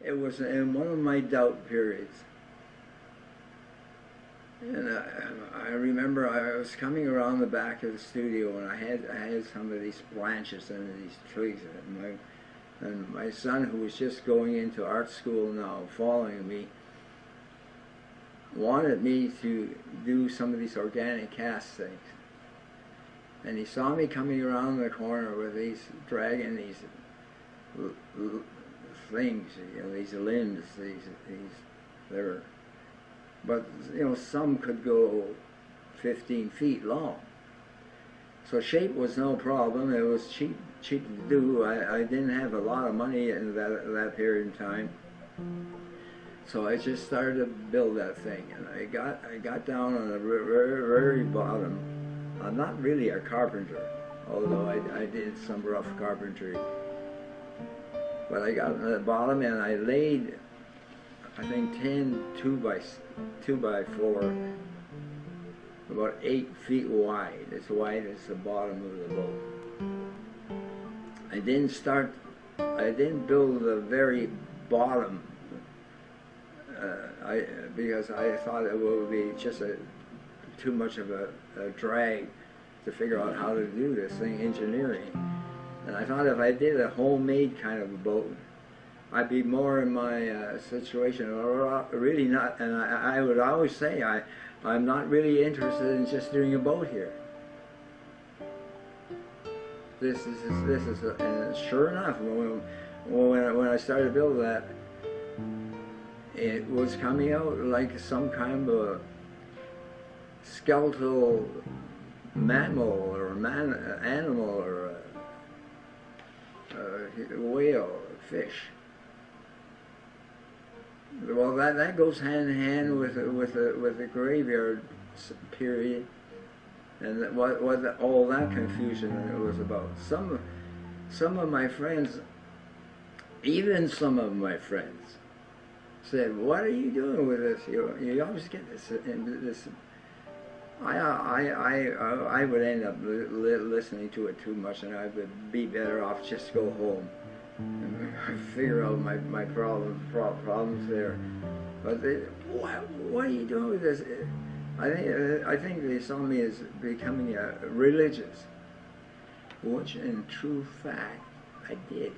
It was in one of my doubt periods. And I remember I was coming around the back of the studio, and I had some of these branches under these trees, and my son, who was just going into art school now, following me, wanted me to do some of these organic cast things. And he saw me coming around the corner with these, dragging these things, you know, these limbs, they're, but you know, some could go 15 feet long. So shape was no problem. It was cheap to do. I didn't have a lot of money in that period of time. So I just started to build that thing, and I got down on the very bottom. I'm not really a carpenter, although I did some rough carpentry. But I got on the bottom, and I laid, I think, 10 2 by 4, about 8 feet wide, as the bottom of the boat. I didn't build the very bottom, because I thought it would be just too much of a drag to figure out how to do this thing, engineering. And I thought if I did a homemade kind of a boat, I'd be more in my situation, or really not. And I would always say I'm not really interested in just doing a boat here. This is and sure enough, when I started to build that, it was coming out like some kind of a skeletal mammal or animal or a whale, a fish. Well, that goes hand in hand with the graveyard period, and what all that confusion was about. Some of my friends, even some of my friends, said, "What are you doing with this? You always get this." I would end up listening to it too much, and I would be better off just go home and figure out my problems there. But what are you doing with this? I think they saw me as becoming religious, which in true fact I did.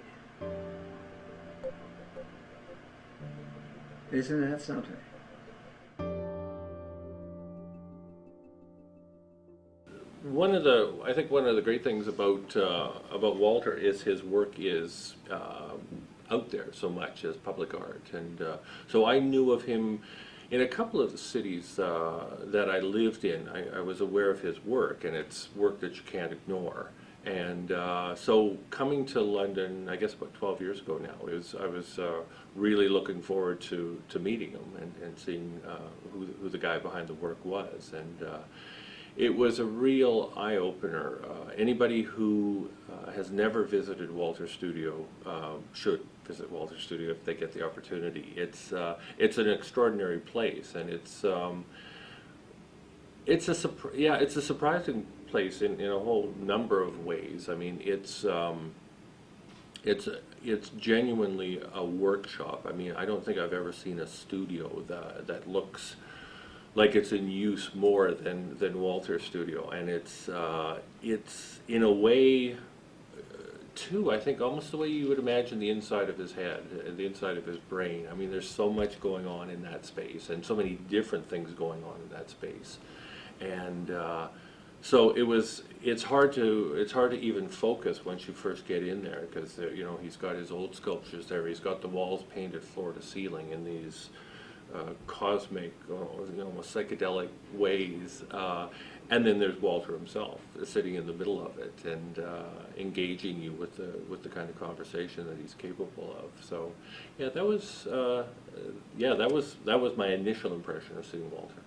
Isn't that something? I think one of the great things about Walter is his work is out there so much as public art, and so I knew of him in a couple of the cities that I lived in. I was aware of his work, and it's work that you can't ignore. And so coming to London, I guess about 12 years ago now, I was really looking forward to meeting him and seeing who the guy behind the work was. And it was a real eye-opener. Anybody who has never visited Walter's studio should visit Walter's studio if they get the opportunity. It's an extraordinary place, and it's a surprising place in a whole number of ways. I mean, it's genuinely a workshop. I mean, I don't think I've ever seen a studio that looks like it's in use more than Walter's studio, and it's in a way too, I think, almost the way you would imagine the inside of his head, the inside of his brain. I mean, there's so much going on in that space, and so many different things going on in that space, and so it's hard to even focus once you first get in there, because you know, he's got his old sculptures there. He's got the walls painted floor to ceiling in these cosmic, almost psychedelic ways, and then there's Walter himself sitting in the middle of it and engaging you with the kind of conversation that he's capable of. So, yeah, that was my initial impression of seeing Walter.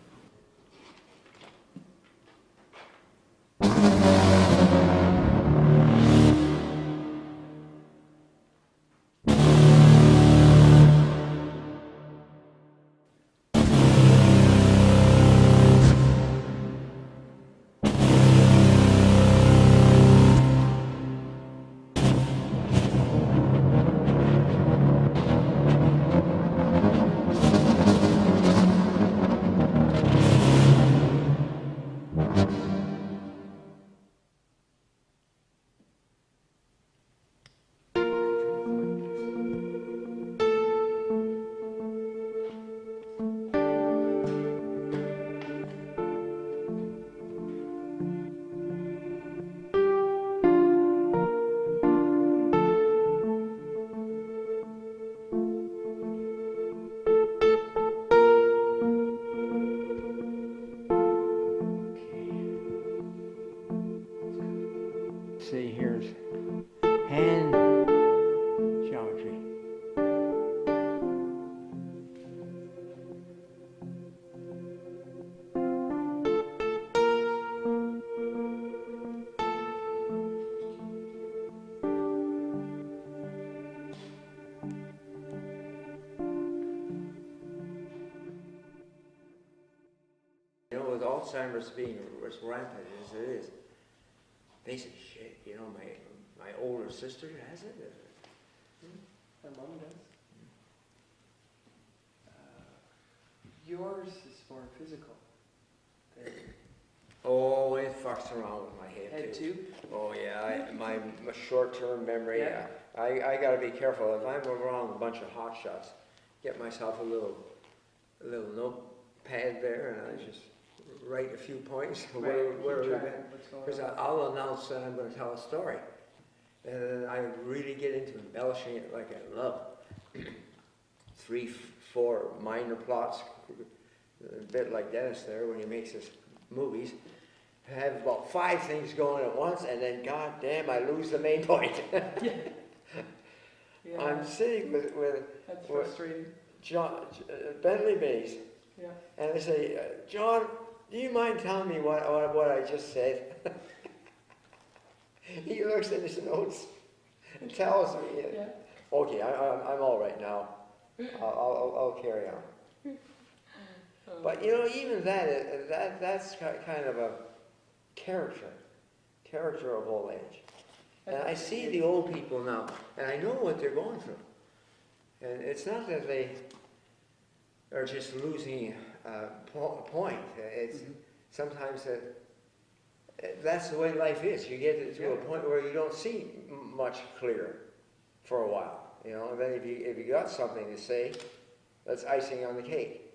see, here's hand geometry. You know, with Alzheimer's being as rampant as it is, basic shit, you know, my older sister has it. My mom does. Yours is more physical. Oh, it fucks around with my head Head too. too? Oh yeah, my short-term memory. Yeah. I gotta be careful. If I'm around a bunch of hot shots, get myself a little notepad there, and I just write a few points where we've been. Because I'll announce that I'm going to tell a story, and then I really get into embellishing it like I love. 3, 4 minor plots, a bit like Dennis there when he makes his movies. Have about 5 things going at once, and then goddamn, I lose the main point. Yeah. I'm sitting with That's frustrating. John Bentley Mays, Yeah. and I say, John, do you mind telling me what I just said? He looks at his notes and tells me, Yeah. okay, I'm all right now. I'll carry on. But you know, even that's kind of a character of old age. And I see the old people now, and I know what they're going through. And it's not that they are just losing a point. It's sometimes that's the way life is. You get to a point where you don't see much clear for a while. You know, and then if you got something to say, that's icing on the cake.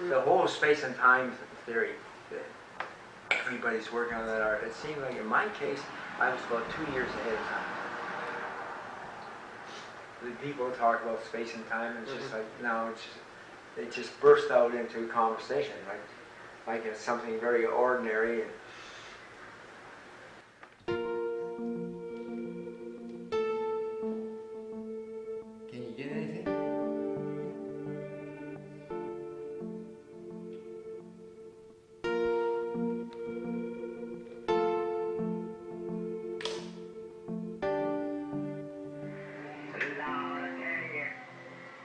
The whole space and time theory that everybody's working on that art, it seemed like in my case, I was about 2 years ahead of time. The people talk about space and time, and it's just like, now it just burst out into a conversation, like it's something very ordinary. Can you get anything?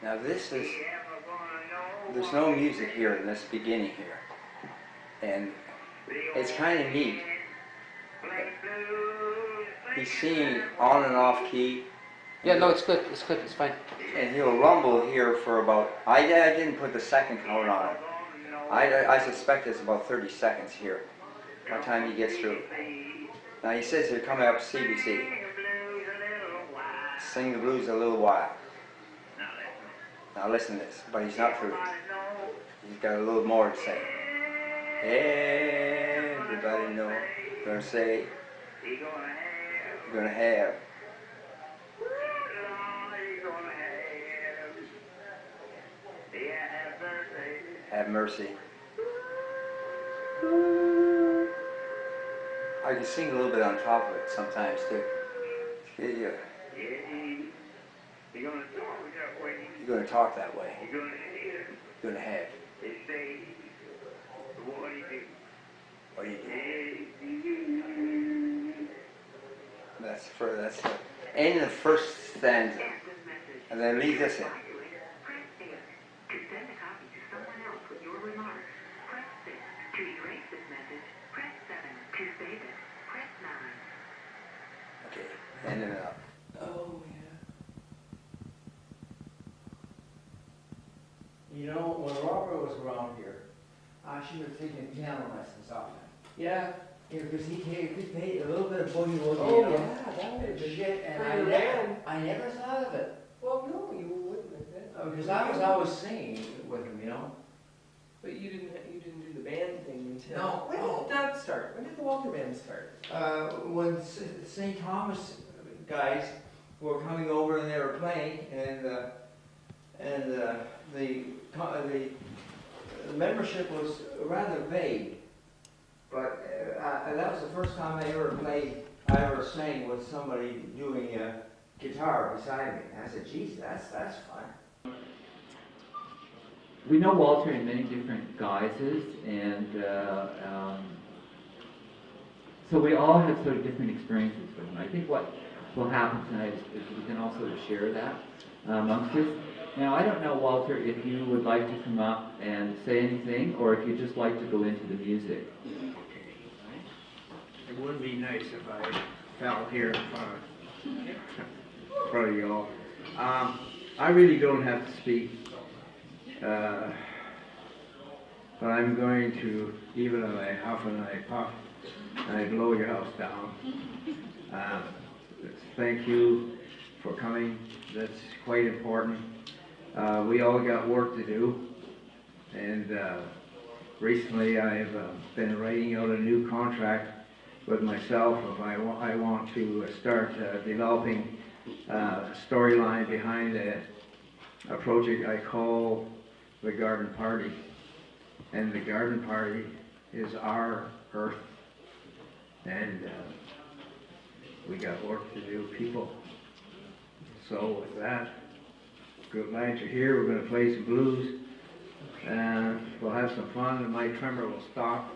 Now this is, there's no music here in this beginning here, and it's kind of neat. He's singing on and off key. Yeah, no, it's good, it's fine. And he'll rumble here for about, I didn't put the second count on it. I suspect it's about 30 seconds here, by the time he gets through. Now he says they're coming up CBC. Sing the blues a little while. Now listen to this, but he's not through. He's got a little more to say. Everybody know, gonna say, you're gonna have. Have mercy. I can sing a little bit on top of it sometimes too. Yeah. You're going to talk that way. You're going to have. What do you do? That's the end of the first stanza. And then leave this in. Okay, end it up. Oh, yeah. You know, when Robert was around here, I should have taken piano lessons off him. Yeah. Yeah, because he could play a little bit of boogie woogie. Oh, you know, yeah, that would be shit, and great. I never thought of it. Well, no, you wouldn't have been. Because I was always singing with him, you know. But you didn't do the band thing until. No, When no. did that start? When did the Walter Band start? When St. Thomas guys were coming over and they were playing, and the membership was rather vague. But that was the first time I ever sang with somebody doing guitar beside me. And I said, geez, that's fun. We know Walter in many different guises, and so we all have sort of different experiences with him. I think what will happen tonight is we can also share that amongst us. Now, I don't know, Walter, if you would like to come up and say anything, or if you'd just like to go into the music. It would be nice if I fell here in front of you all. I really don't have to speak, but I'm going to, even though I huff and I puff and I blow your house down, thank you for coming. That's quite important. We all got work to do, and recently I've been writing out a new contract with myself if I want to start developing a storyline behind a project I call the Garden Party. And the Garden Party is our earth, and we got work to do, people. So with that, good night. You're here. We're going to play some blues, and we'll have some fun, and my tremor will stop.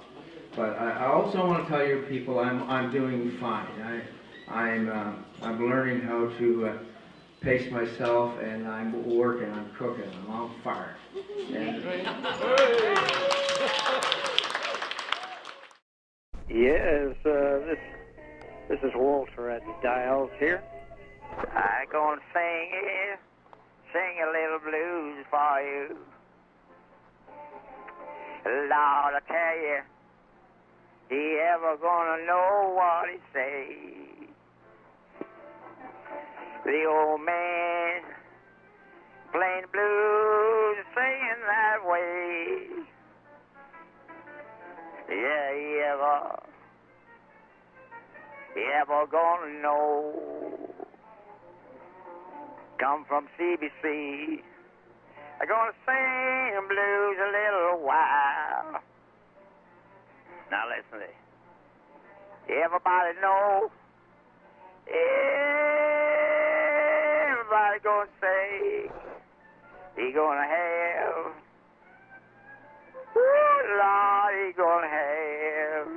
But I also want to tell you people I'm doing fine. I'm learning how to pace myself, and I'm working, I'm cooking, I'm on fire. And yes, this is Walter at the dials here. I'm gonna sing a little blues for you. Lord, I tell you. He ever gonna know what he say? The old man playing the blues, singing that way. Yeah, he ever gonna know? Come from CBC. I'm gonna sing blues a little while. Now listen to this. Everybody know, everybody gonna say, he gonna have, ooh, Lord, he gonna have,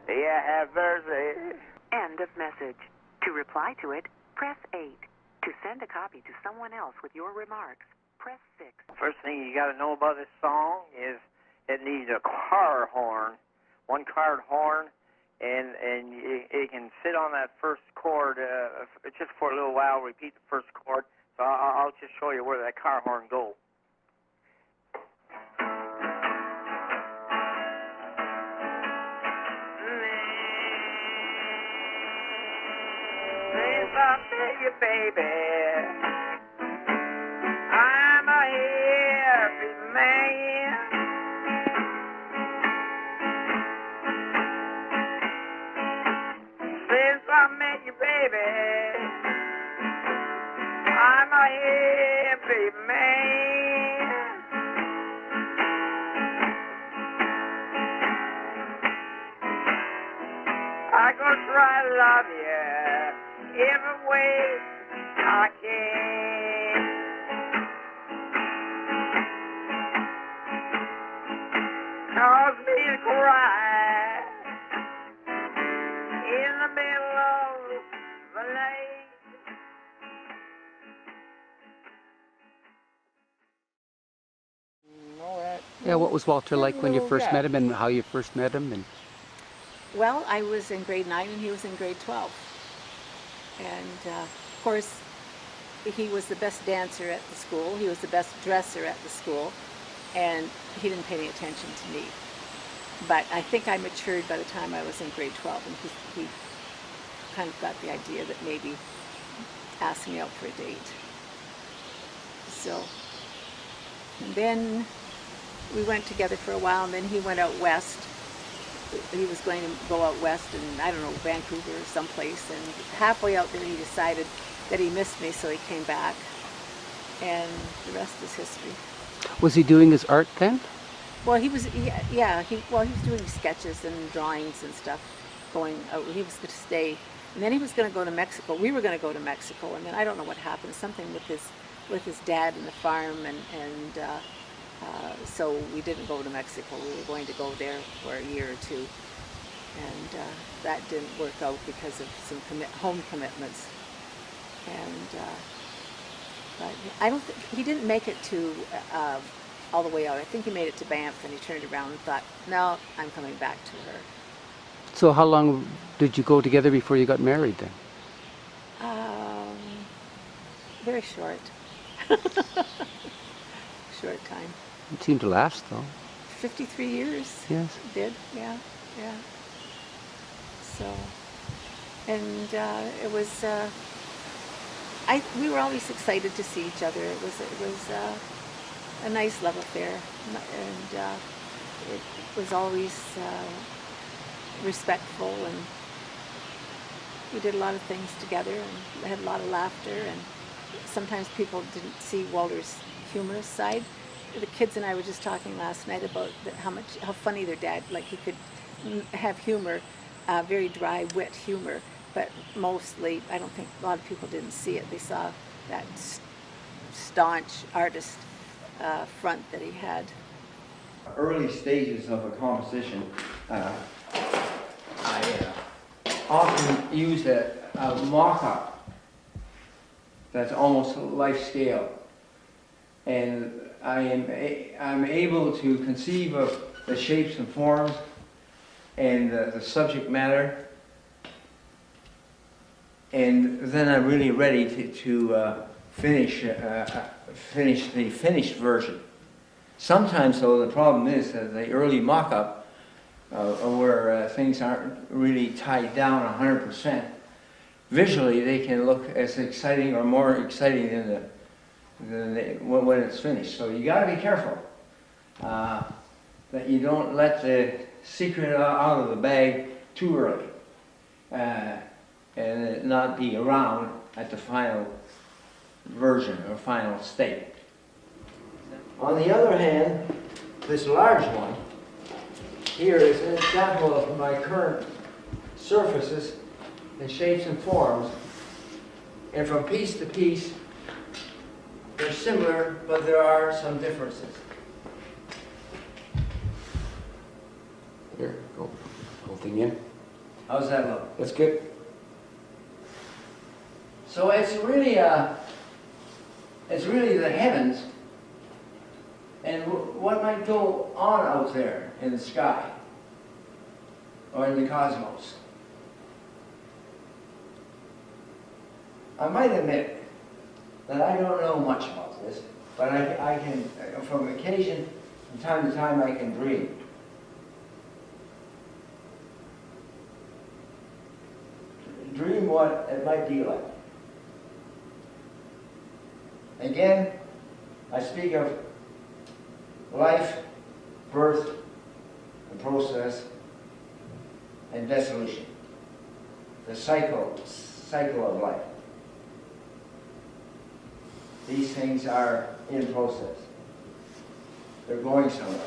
yeah, have mercy. End of message. To reply to it, press 8. To send a copy to someone else with your remarks, press 6. First thing you gotta know about this song is it needs a car horn, one car horn, and it can sit on that first chord just for a little while, repeat the first chord. So I'll just show you where that car horn goes. Since I met you, baby, I'm a happy man. Baby, I'm a happy man. I'm gonna try to love you every way I can. Cause me to cry in the middle of the night. Yeah, what was Walter like when you first met him, and how you first met him? And well, I was in grade 9 and he was in grade 12. And of course, he was the best dancer at the school, he was the best dresser at the school, and he didn't pay any attention to me. But I think I matured by the time I was in grade 12, and he kind of got the idea that maybe ask me out for a date. So, and then we went together for a while, and then he went out west. He was going to go out west in, I don't know, Vancouver or someplace, and halfway out there he decided that he missed me, so he came back. and the rest is history. Was he doing his art then? Well, he was, yeah, he was doing sketches and drawings and stuff. He was going to stay, and then he was going to go to Mexico. We were going to go to Mexico, and then I don't know what happened. Something with his dad and the farm, and so we didn't go to Mexico. We were going to go there for a year or two, and that didn't work out because of some home commitments. And but I don't think he didn't make it to all the way out. I think he made it to Banff, and he turned around and thought, "No, I'm coming back to her." So how long did you go together before you got married then? Very short. Short time. It seemed to last though. 53 years. Yes. It did, yeah. So, and it was. We were always excited to see each other. It was a nice love affair, and it was always respectful, and we did a lot of things together and had a lot of laughter, and sometimes people didn't see Walter's humorous side. The kids and I were just talking last night about how funny their dad, like he could have humor, very dry, wit humor, but mostly I don't think a lot of people didn't see it. They saw that staunch artist front that he had. Early stages of a composition, I often use a mock-up that's almost life scale, and I'm able to conceive of the shapes and forms and the subject matter, and then I'm really ready to finish the finished version. Sometimes, though, the problem is that the early mock-up, where things aren't really tied down 100%, visually they can look as exciting or more exciting when it's finished. So you got to be careful that you don't let the secret out of the bag too early, and it not be around at the final version or final state. On the other hand, this large one here is an example of my current surfaces and shapes and forms, and from piece to piece they're similar, but there are some differences. Here, go. Whole thing in. How's that look? That's good. So it's really the heavens and what might go on out there in the sky or in the cosmos. I might admit that I don't know much about this, but I can, from occasion, from time to time, I can dream. Dream what it might be like. Again, I speak of life, birth, and process, and dissolution. The cycle of life. These things are in process. They're going somewhere.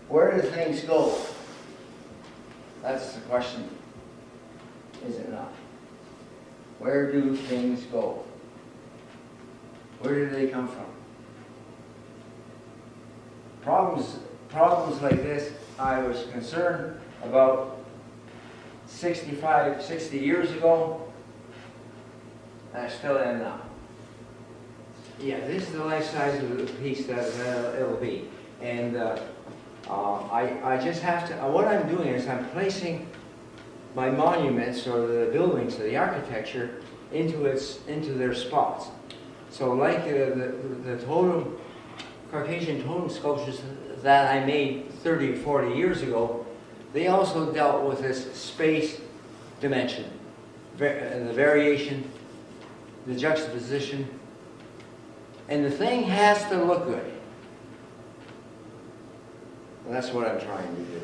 Where do things go? That's the question, is it not? Where do things go? Where do they come from? Problems like this, I was concerned about 60 years ago, and I still am now. Yeah, this is the life size of the piece that it'll be. And I just have to, what I'm doing is I'm placing my monuments or the buildings or the architecture into their spots. So like the totem, Caucasian totem sculptures that I made 30, 40 years ago, they also dealt with this space dimension, the variation, the juxtaposition, and the thing has to look good. And that's what I'm trying to do here.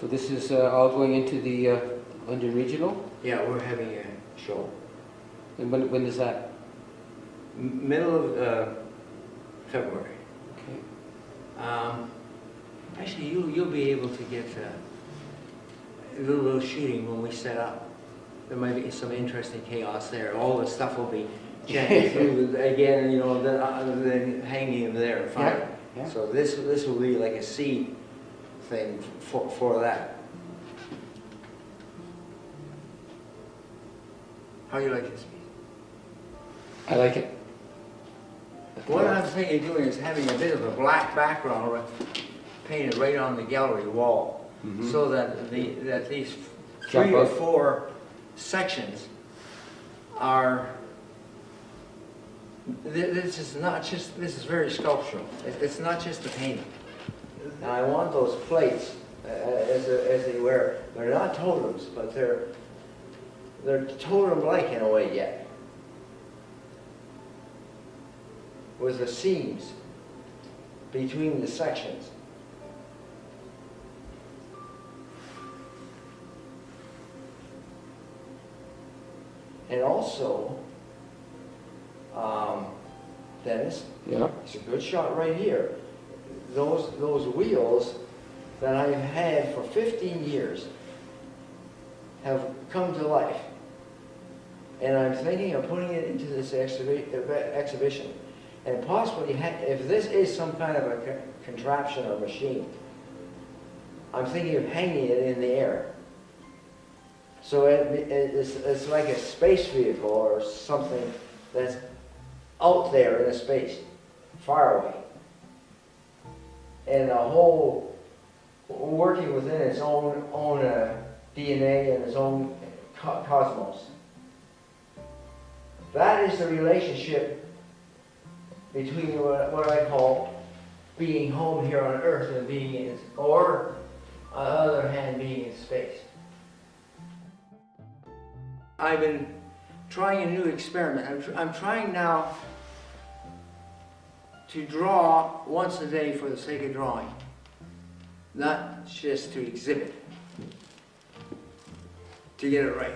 So this is all going into the London Regional? Yeah, we're having a show. And when is that? Middle of February. Okay. Actually, you'll be able to get a little shooting when we set up. There might be some interesting chaos there. All the stuff will be jammed through again, you know, then hanging them there. Fine. Yeah. So this will be like a seed thing for that. How do you like this? I like it. What I'm thinking of doing is having a bit of a black background painted right on the gallery wall, so that these three or four sections are. This is very sculptural. It's not just a painting. And I want those plates as they were. They're not totems, but they're totem-like in a way yet. With the seams between the sections. And also, Dennis, Yeah. it's a good shot right here. Those wheels that I've had for 15 years have come to life. And I'm thinking of putting it into this exhibition. And possibly, if this is some kind of a contraption or machine, I'm thinking of hanging it in the air. So it's like a space vehicle or something that's out there in a space, far away. And a whole, working within its own DNA and its own cosmos. That is the relationship between what I call being home here on Earth and being in, or on the other hand, being in space. I've been trying a new experiment. I'm trying now to draw once a day for the sake of drawing, not just to exhibit, to get it right.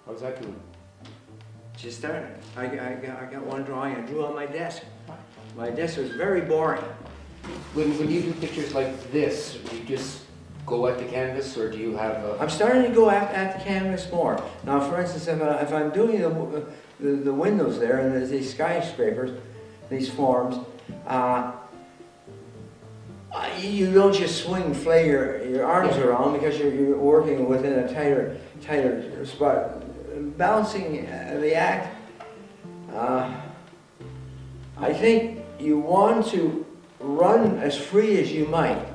How's that doing? Just started. I got one drawing I drew on my desk. My desk was very boring. When you do pictures like this, do you just go at the canvas, or do you have a... I'm starting to go at the canvas more. Now, for instance, if I'm doing the windows there, and there's these skyscrapers, these forms, you don't just flay your arms around because you're working within a tighter spot. Balancing the act, I think you want to run as free as you might,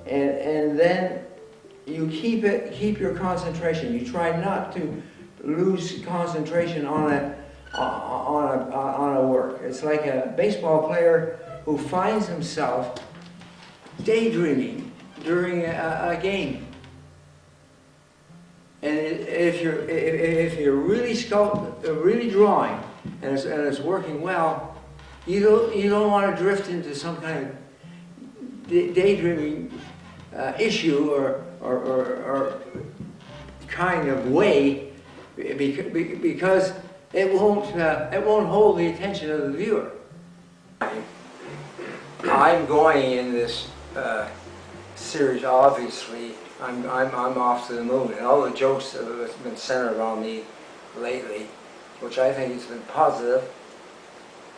and then you keep your concentration. You try not to lose concentration on a work. It's like a baseball player who finds himself daydreaming during a game. And if you're really drawing and it's working well, you don't want to drift into some kind of daydreaming issue or kind of way, because it won't hold the attention of the viewer. I'm going in this series, obviously. I'm off to the moon, and all the jokes that have been centered on me lately, which I think has been positive,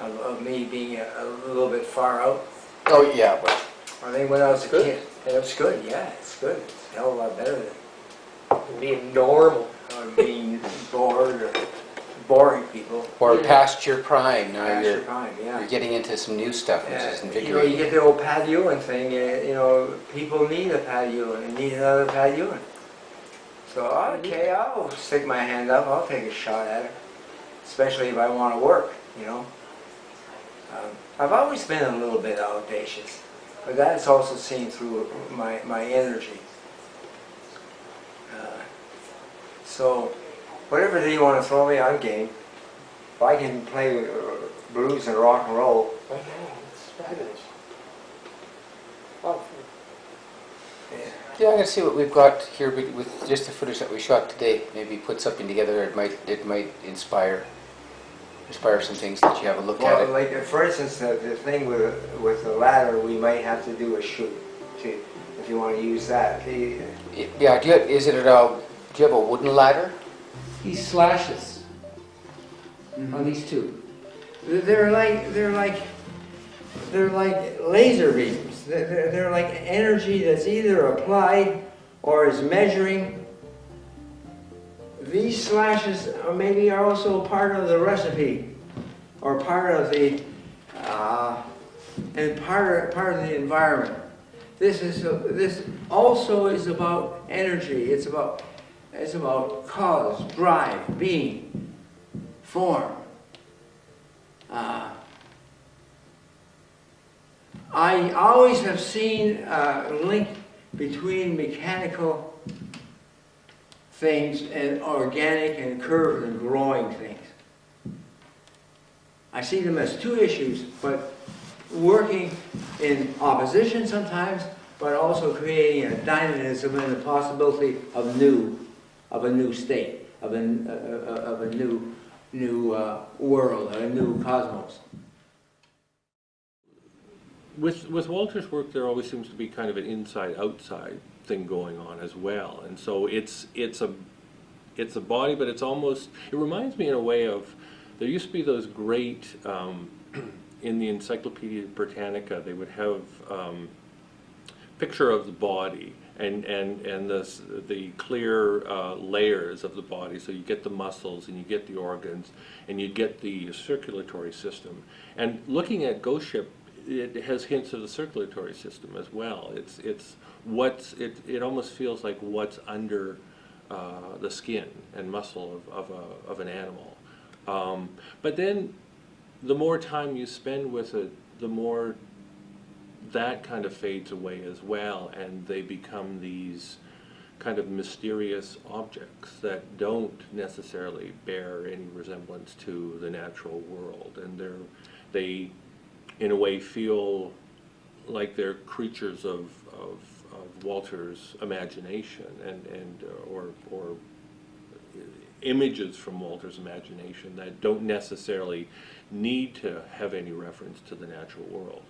of me being a little bit far out. Oh, yeah, but... I think when I was a kid, it was good, yeah, it's good. It's a hell of a lot better than being normal. Or being bored or boring people. Or past your prime. Now Past you're, your prime, yeah. you're getting into some new stuff, which is You invigorating. get the old Pat Ewing thing, people need a Pat Ewing and need another Pat Ewing. So, okay, I'll stick my hand up, I'll take a shot at it. Especially if I want to work, I've always been a little bit audacious, but that's also seen through my energy. So, whatever day you want to throw me, I'm game. If I can play blues and rock and roll. Okay, it's fabulous. Oh. Yeah. Yeah, I'm gonna see what we've got here with just the footage that we shot today. Maybe put something together. It might inspire some things that you have a look at Well, it. like for instance, the thing with the ladder, we might have to do a shoot too, if you want to use that. Yeah, do you have a wooden ladder? These slashes on these two, they're like laser beams. They're like energy that's either applied or is measuring. These slashes maybe are also part of the recipe, or part of the and part of the environment. This also is about energy. It's about cause, drive, being, form. I always have seen a link between mechanical things and organic and curved and growing things. I see them as two issues, but working in opposition sometimes, but also creating a dynamism and the possibility of a new state, of a new world, a new cosmos. With Walter's work, there always seems to be kind of an inside-outside thing going on as well, and so it's a body, but it reminds me in a way of, there used to be those great in the Encyclopedia Britannica, they would have picture of the body and the clear layers of the body. So you get the muscles and you get the organs and you get the circulatory system. And looking at Ghostship, it has hints of the circulatory system as well. It almost feels like what's under the skin and muscle of an animal. But then the more time you spend with it, the more that kind of fades away as well, and they become these kind of mysterious objects that don't necessarily bear any resemblance to the natural world, and they in a way feel like they're creatures of Walter's imagination or images from Walter's imagination that don't necessarily need to have any reference to the natural world.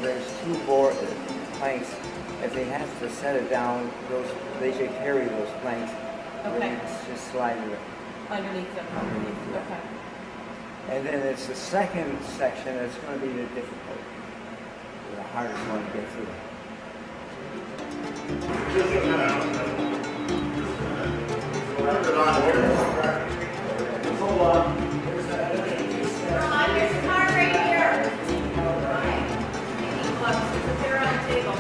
There's two planks. If they have to set it down, they should carry those planks. Okay. Just slide it Underneath them. underneath. Okay. And then it's the second section that's going to be the difficult, the hardest one to get through. There's a car right here. They're on the table.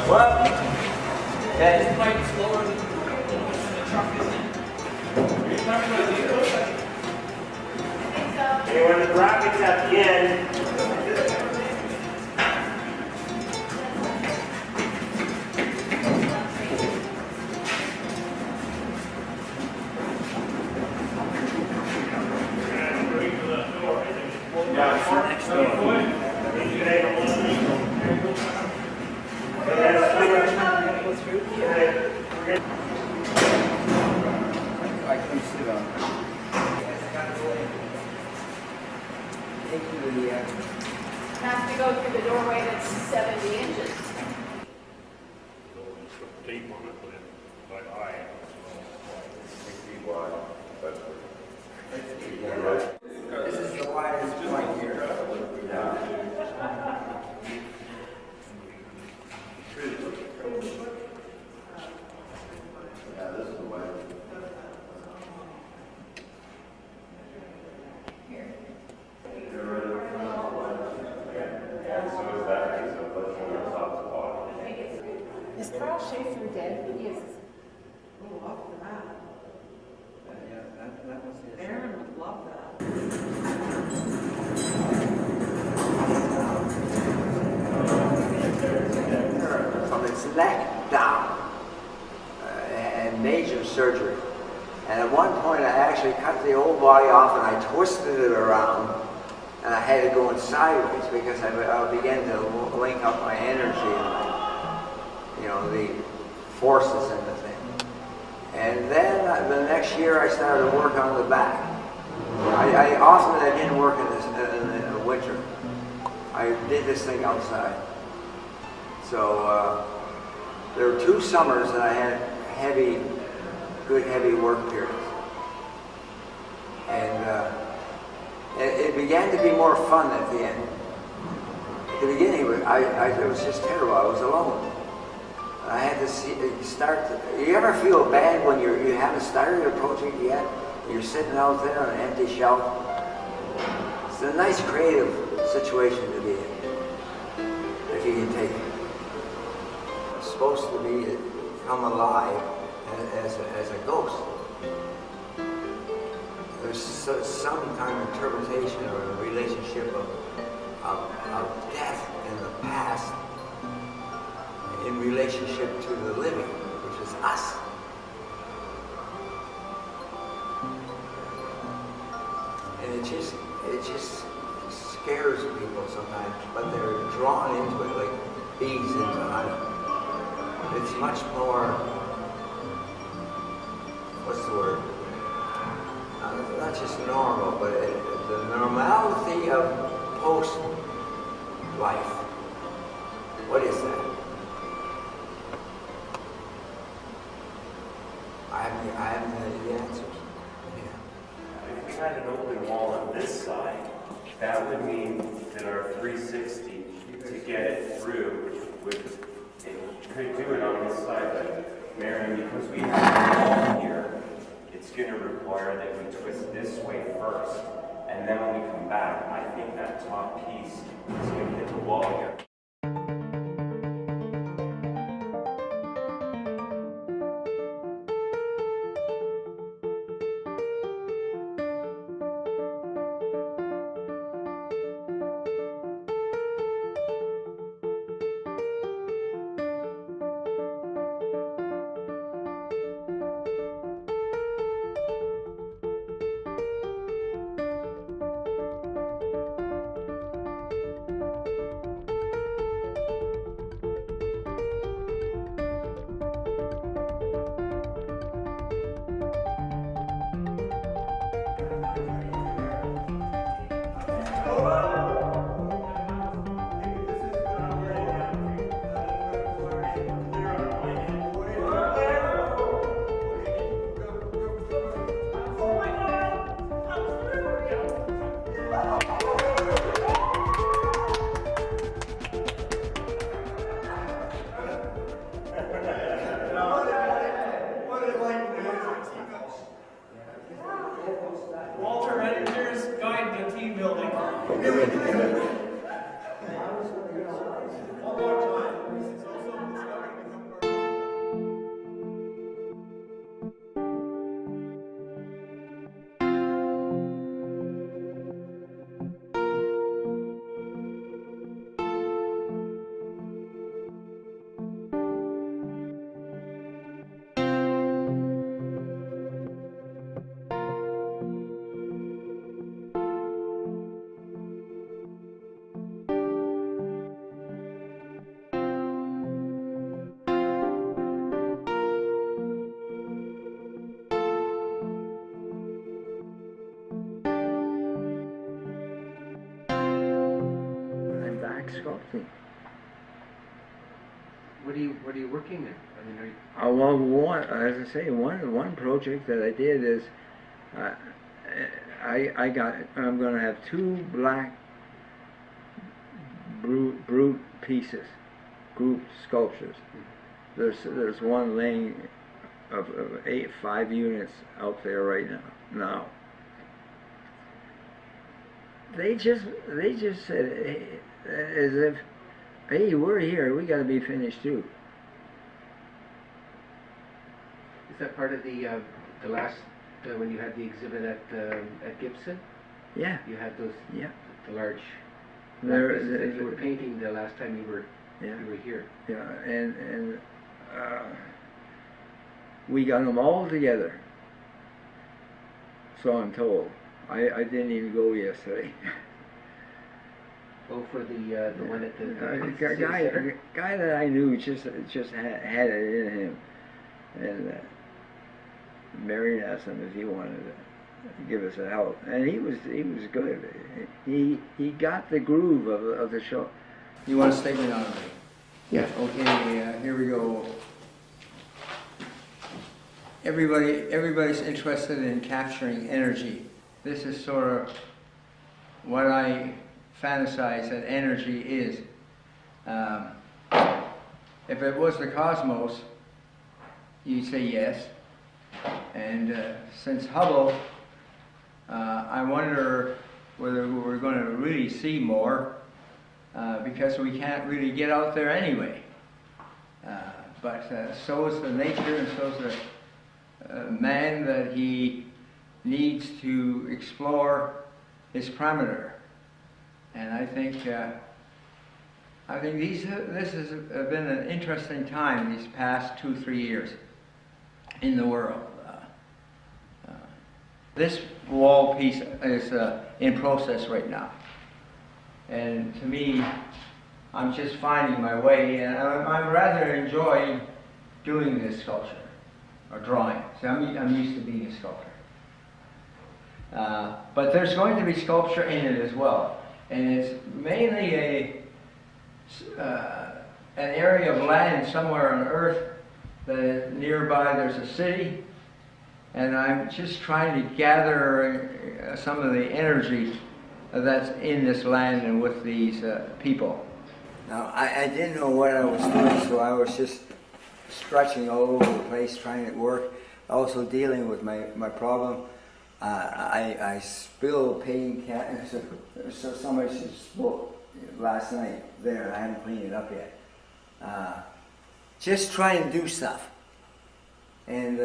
What? Okay. It's quite slower than the truck, isn't it? Are you talking about these? Okay, when the bracket's at the end, I can sit on it. Has to go through the doorway that's 70 inches. tape on it, but I. 60 wide, but 50 wide. This is the widest point here. Yeah, this is the widest. Is Carl Schaefer dead? He is. Oh, off the bat. Yeah, that was his. Aaron would love that. From its neck down, and major surgery. And at one point I actually cut the old body off and I twisted it around, and I had it going sideways because I began to link up my energy and my, you know, the forces in the thing. And then the next year I started to work on the back. I didn't work in the winter. I did this thing outside. So there were 2 summers that I had good heavy work periods. And it began to be more fun at the end. At the beginning, it was just terrible. I was alone. I had to start. You ever feel bad when you haven't started a project yet? You're sitting out there on an empty shelf. It's a nice creative situation to be in, if you can take it. It's supposed to come alive as a ghost. There's some kind of interpretation or a relationship of death in the past in relationship to the living, which is us. And it just scares people sometimes, but they're drawn into it like bees into honey. It's much more, what's the word? Not just normal, but the normality of post-life. What is that? I haven't had the answers. Yeah. If we had an open wall on this side, that would mean that our 360 to get it through could do it on this side, but Marion, because we have a wall here, it's going to require that we twist this way first, and then when we come back, I think that top piece is going to hit the wall here. black sculpting. What are you working there? I mean, are you... Well, as I say, one project that I did is, I'm going to have 2 black brute pieces, group sculptures. There's one laying of 5 units out there right now. They just said, as if, hey, we're here, we got to be finished too. Is that part of the last when you had the exhibit at Gibson? Yeah. You had those. Yeah. The large. That you were painting the last time you were here. Yeah, and we got them all together. So I'm told. I didn't even go yesterday. Oh, for the one at the guy that I knew just had it in him, and Marion asked him if he wanted to give us a help, and he was good. He got the groove of the show. You want a statement on it? Yeah. Okay. Here we go. Everybody's interested in capturing energy. This is sort of what I fantasize that energy is. If it was the cosmos, you'd say yes. And since Hubble, I wonder whether we're going to really see more, because we can't really get out there anyway. But so is the nature, and so is the man, that he needs to explore his parameter. And I think this has been an interesting time these past 2-3 years in the world. This wall piece is in process right now, and to me, I'm just finding my way, and I'm rather enjoying doing this sculpture or drawing. So I'm used to being a sculptor. But there's going to be sculpture in it as well. And it's mainly an area of land somewhere on Earth that is nearby. There's a city, and I'm just trying to gather some of the energy that's in this land and with these people. Now, I didn't know what I was doing, so I was just stretching all over the place, trying to work, also dealing with my problem. I spilled paint can, so somebody spoke last night there, and I haven't cleaned it up yet. Just trying to do stuff. And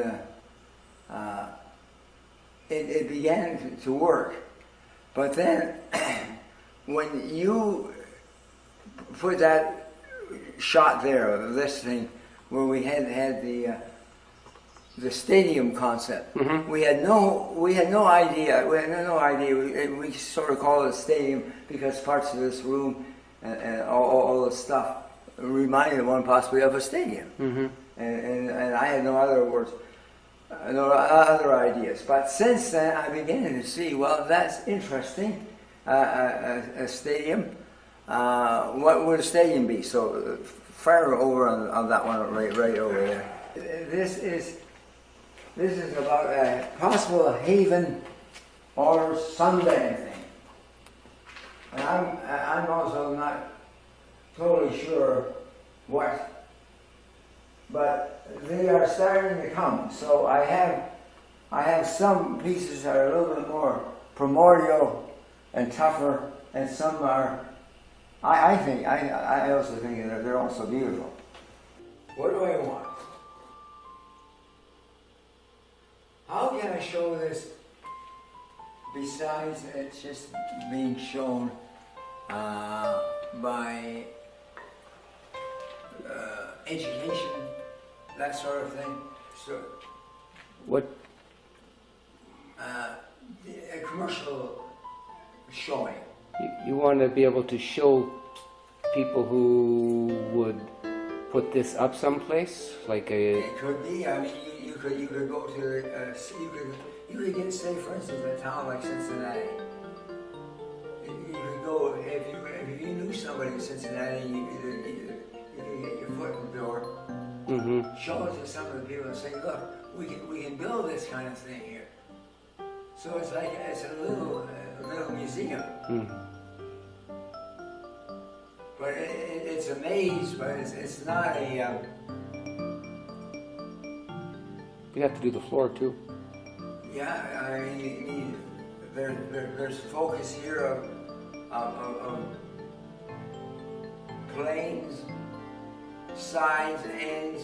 it began to work. But then, when you put that shot there of this thing, where we had the stadium concept. Mm-hmm. We had no idea. We sort of call it a stadium because parts of this room and all the stuff reminded one possibly of a stadium. Mm-hmm. And I had no other words, no other ideas. But since then, I began to see, well, that's interesting. A stadium. What would a stadium be? So fire over on that one right over there. This is about a possible haven or sunbathing. And I'm also not totally sure what, but they are starting to come. So I have some pieces that are a little bit more primordial and tougher, and some are, I also think that they're also beautiful. What do I want? How can I show this besides it's just being shown by education, that sort of thing? So, what? A commercial showing. You want to be able to show people who would put this up someplace, like a. It could be. I mean, you could go to you could get, say, for instance, a town like Cincinnati. You could go if you knew somebody go to Cincinnati, you can get your foot in the door. Mm-hmm. Show it to some of the people and say, look, we can build this kind of thing here. So it's like it's a little museum. Mm. But it's a maze, but it's not a. We have to do the floor too. Yeah, I mean there's focus here of planes, sides, ends,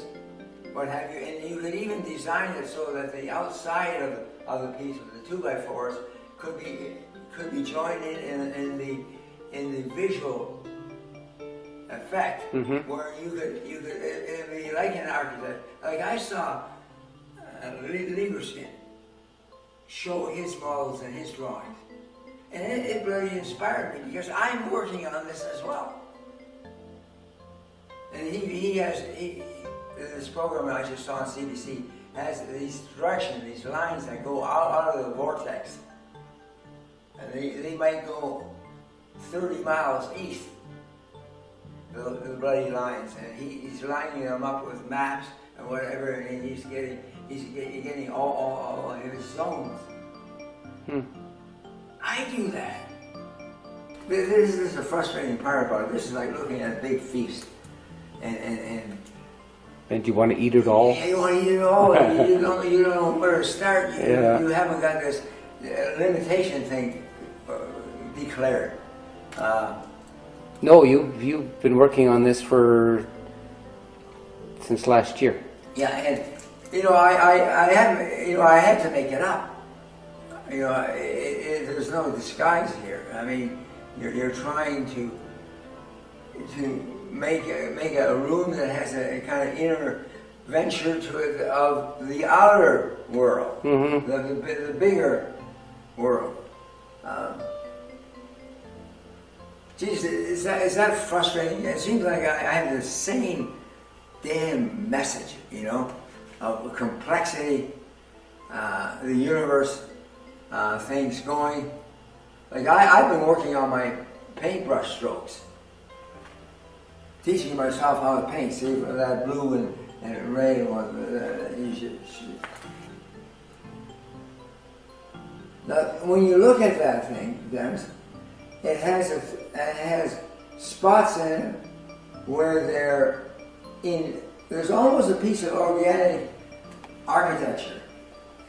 what have you, and you could even design it so that the outside of the piece of the 2x4s could be joined in the visual effect, where you could it'd be like an architect. Like I saw Lieberskin show his models and his drawings, and it really inspired me because I'm working on this as well. And he has this program I just saw on CBC has these directions, these lines that go out of the vortex, and they might go 30 miles east. The bloody lines, and he's lining them up with maps and whatever, and he's getting all his zones. I do that. This is the frustrating part about it. This is like looking at a big feast, and do you want to eat it all? Yeah, you want to eat it all. you don't know where to start. You haven't got this limitation thing declared. No, you've been working on this since last year. Yeah, and I had to make it up. There's no disguise here. I mean, you're trying to make a room that has a kind of inner venture to it of the outer world, the bigger world. Geez, is that frustrating? It seems like I have the same damn message, of complexity, the universe, things going. Like I've been working on my paintbrush strokes, teaching myself how to paint. See, that blue and red and what you should. Now, when you look at that thing, Dennis, it has spots in it where there's almost a piece of organic architecture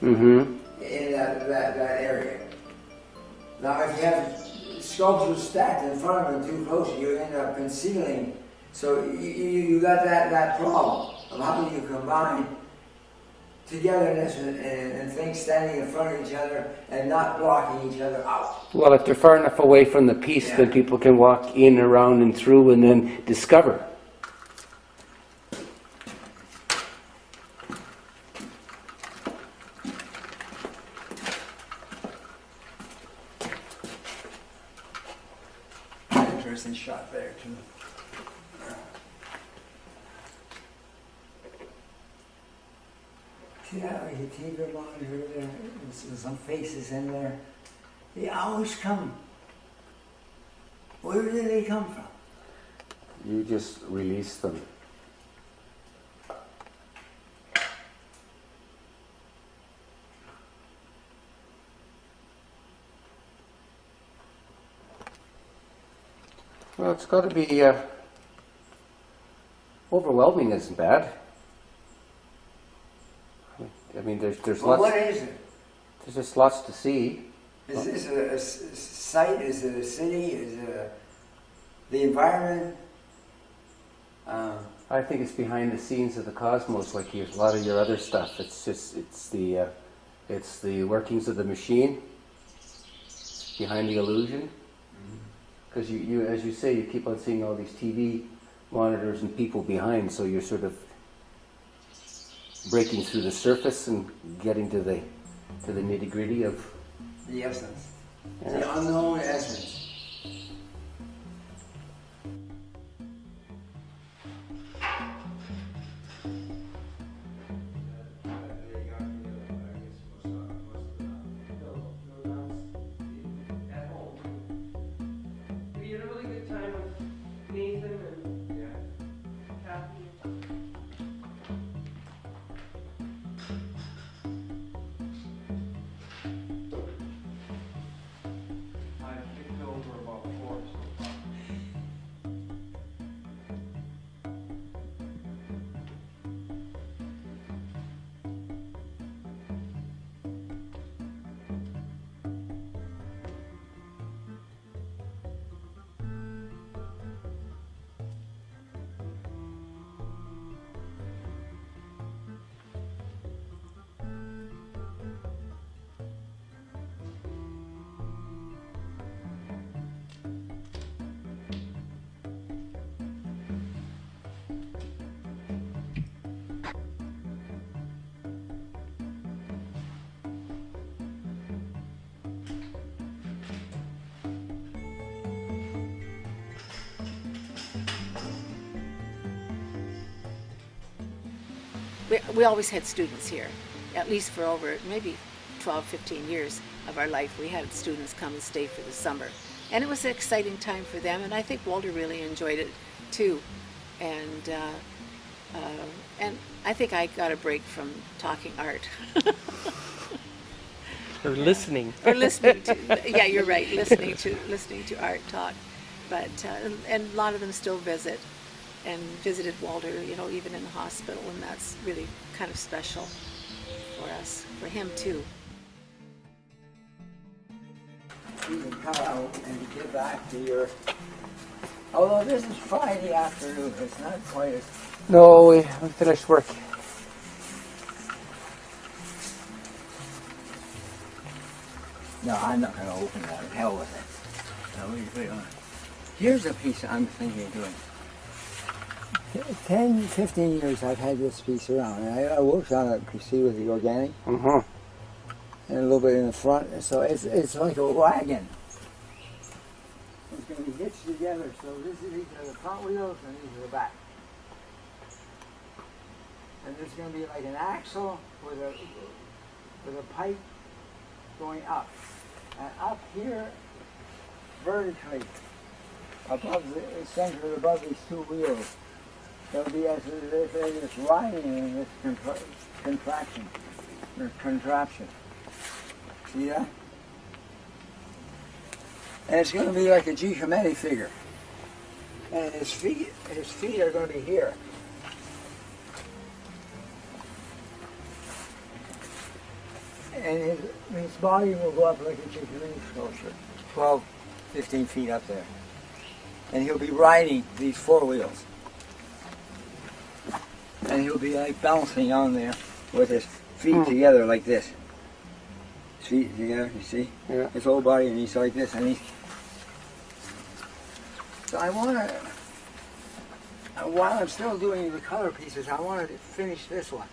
in that area. Now, if you have sculptures stacked in front of them too close, you end up concealing. So you got that problem of how do you combine togetherness and things standing in front of each other and not blocking each other out. Well, if they're far enough away from the piece, then people can walk in, around, and through, and then discover. Interesting shot there too. See that like a TV monitor there? There's some faces in there. They always come. Where do they come from? You just release them. Well, it's got to be overwhelming, isn't bad. I mean, there's well, lots. What is it? There's just lots to see. Is this a site? Is it a city? Is it the environment? I think it's behind the scenes of the cosmos, like a lot of your other stuff. It's the workings of the machine behind the illusion. Because you, as you say, you keep on seeing all these TV monitors and people behind, so you're sort of breaking through the surface and getting to the nitty-gritty of the essence, the unknown essence. we always had students here, at least for over maybe 12, 15 years of our life. We had students come and stay for the summer. And it was an exciting time for them, and I think Walter really enjoyed it too. And I think I got a break from talking art. Or listening. Or listening to, yeah, you're right, listening to art talk. But, and a lot of them still visit, and visited Walter, you know, even in the hospital, and that's really kind of special for us, for him too. You can cut out and get back to your, although this is Friday afternoon, it's not quite as... No, we haven't finished work. No, I'm not going to open that. Hell with it. No, we don't. Here's a piece I'm thinking of doing. 10, 15 years I've had this piece around, and I worked on it, you see, with the organic, and a little bit in the front, so it's like a wagon. It's going to be hitched together, so these are the front wheels and these are the back. And there's going to be like an axle with a pipe going up. And up here, vertically, above the center, above these two wheels, there'll be as if it's riding in this contraction, or contraption. See that? And it's going to be like a geometric figure. And his feet are going to be here. And his body will go up like a geometric sculpture, 12, 15 feet up there. And he'll be riding these four wheels. And he'll be like bouncing on there with his feet together like this. His feet together, you see? Yeah. His whole body, and he's like this, and he's... So I want to, while I'm still doing the color pieces, I want to finish this one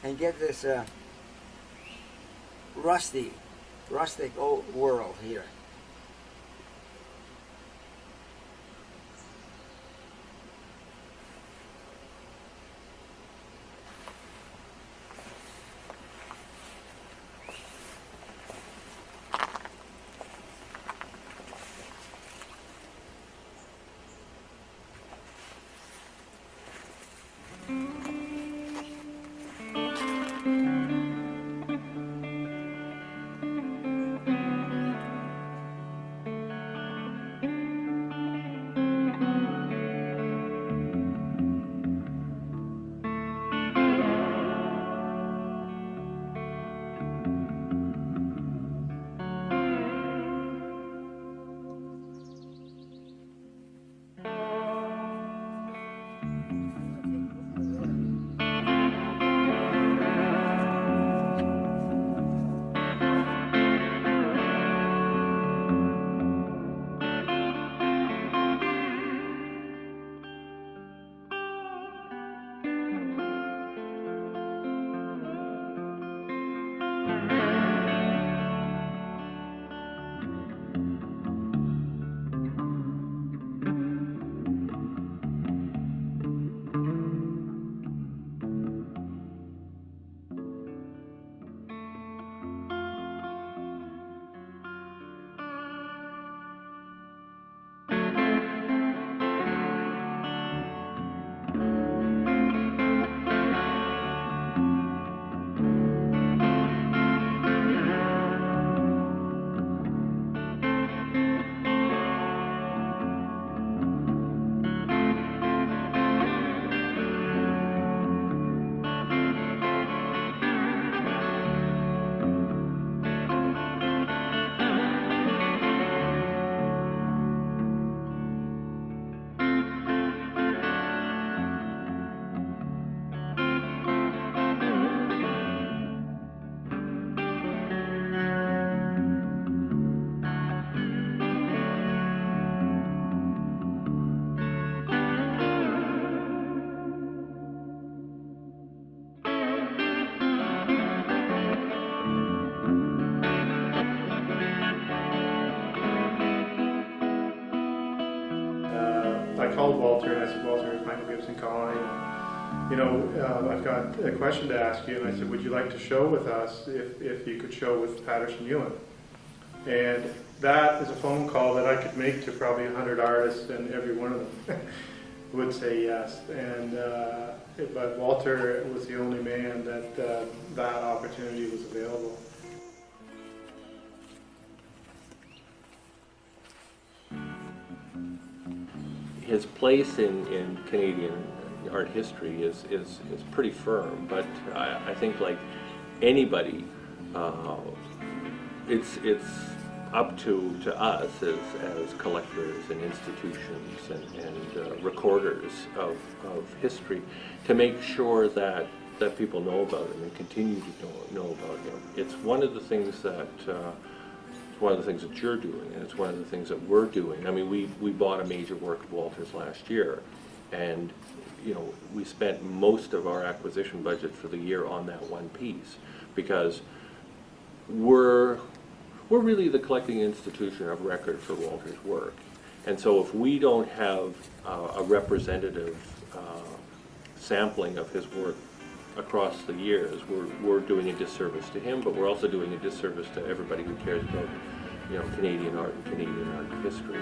and get this rustic old world here. I called Walter and I said, Walter, is Michael Gibson calling? you know, I've got a question to ask you. And I said, would you like to show with us if you could show with Patterson Ewan? And that is a phone call that I could make to probably 100 artists, and every one of them would say yes. And but Walter was the only man that that opportunity was available. His place in Canadian art history is pretty firm, but I think like anybody, it's up to us as collectors and institutions and recorders of history to make sure that people know about him and continue to know about him. It's one of the things that one of the things that you're doing, and it's one of the things that we're doing. I mean, we bought a major work of Walter's last year, and you know, we spent most of our acquisition budget for the year on that one piece, because we're really the collecting institution of record for Walter's work. And so if we don't have a representative sampling of his work across the years, we're doing a disservice to him, but we're also doing a disservice to everybody who cares about, you know, Canadian art and Canadian art history.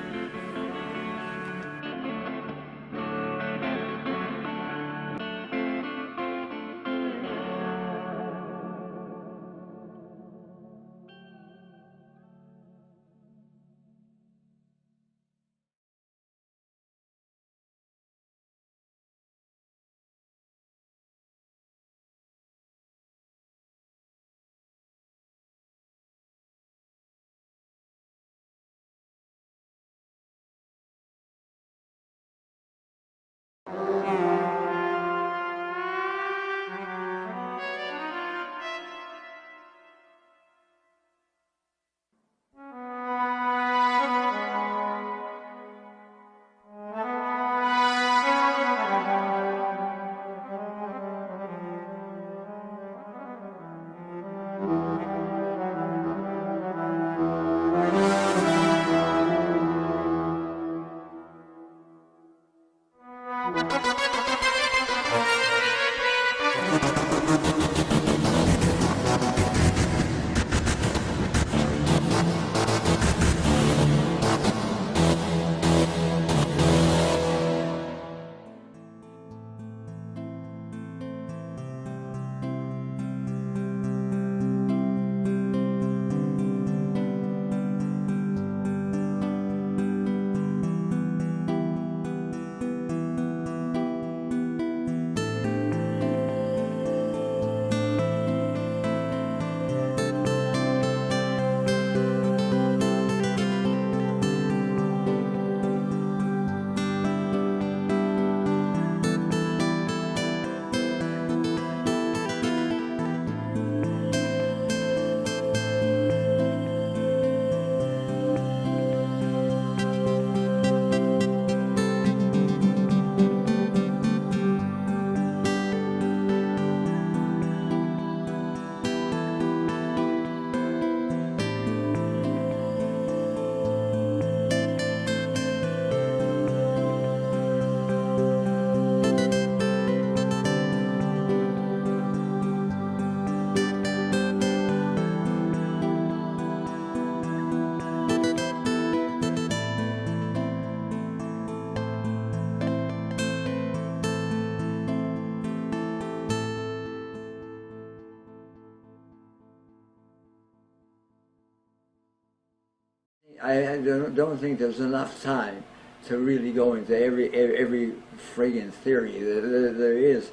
I don't think there's enough time to really go into every friggin' theory there is.